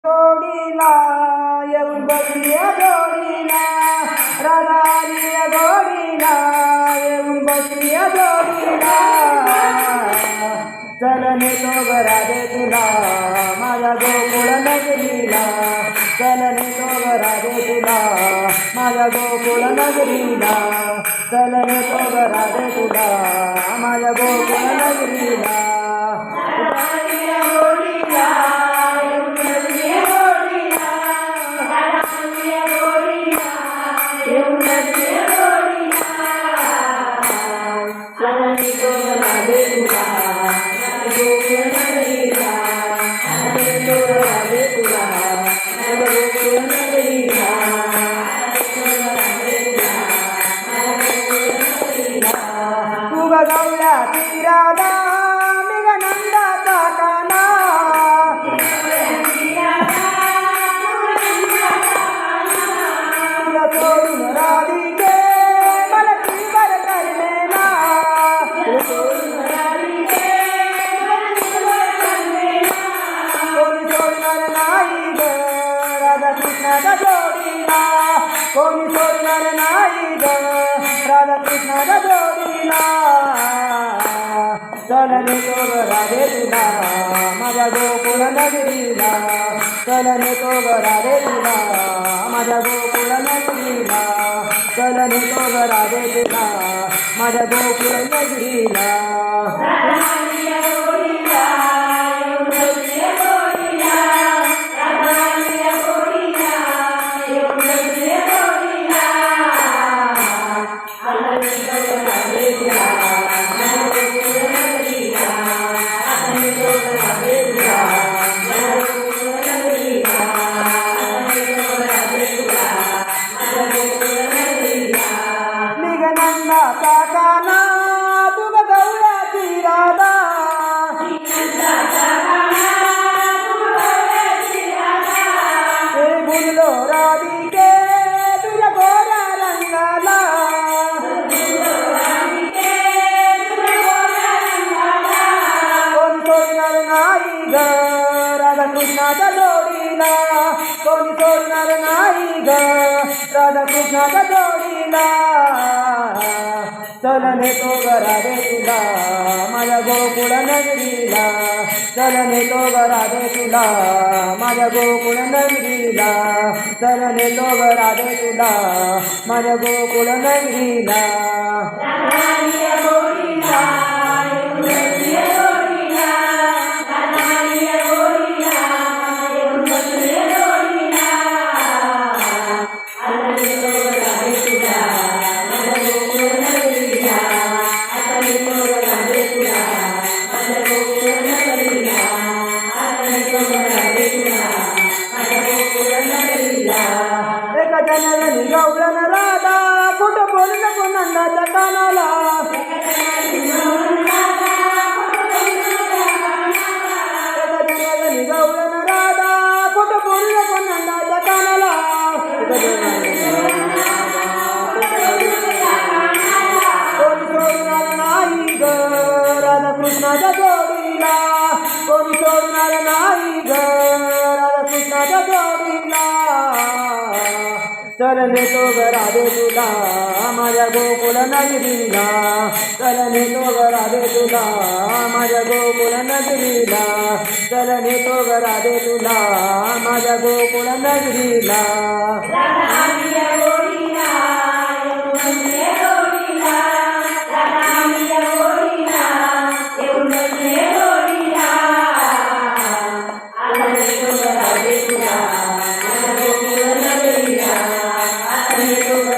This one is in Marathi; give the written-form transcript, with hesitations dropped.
जोडीला येऊन बसली जोडीला, राधा आली गोडीला येऊन बसली जोडीला. चल नेतो ग राधे तुला माझ्या गोकुळ नगरीला, चल नेतो ग राधे तुला माझ्या गोकुळ नगरीला, चल नेतो ग राधे तुला माझ्या गोकुळ नगरीला. गौला तीरादा मेघ नंदाचा काना, तुला सोडून राधिके मला ती बर करमेना, कोणी सोडणार नाही ग राधा कृष्णाच्या जोडीला, कोणी सोडणार नाही ग राधा कृष्णाच्या जोडीला. चल नेतो ग राधे तुला माझ्या गोकुळ नगरीला, चल नेतो ग राधे तुला माझ्या गोकुळ नगरीला, चल नेतो ग राधे तुला माझ्या गोकुळ नगरीला. मेघनंदाचा काना तुग गवळ्याची राधा, हे बोललो राधिके तुझ्या गोऱ्या रंगाला, कोणी सोडणार नाही ग राधा कृष्णाच्या जोडीला, कोणी सोडणार नाही ग राधा कृष्णाच्या जोडीला. चल नेतो ग राधे तुला माझ्या गोकुळ नगरीला, चल नेतो ग राधे तुला माझ्या गोकुळ नगरीला, चल नेतो ग राधे तुला माझ्या गोकुळ नगरीला. एका जनाला गवळण राधा खोटं बोलू नको नंदाच्या कानाला, एका जनाला गवळण राधा खोटं बोलू नको नंदाच्या कानाला. कोणी सोडणार नाही ग राधा कृष्णाच्या जोडीला, कोणी सोडणार नाही ग राधा कृष्णाच्या जोडीला. चल नेतो ग राधे तुला माझ्या गोकुळ नगरीला, चल नेतो ग राधे तुला माझ्या गोकुळ नगरीला, चल नेतो ग राधे तुला माझ्या गोकुळ नगरीला. Thank you.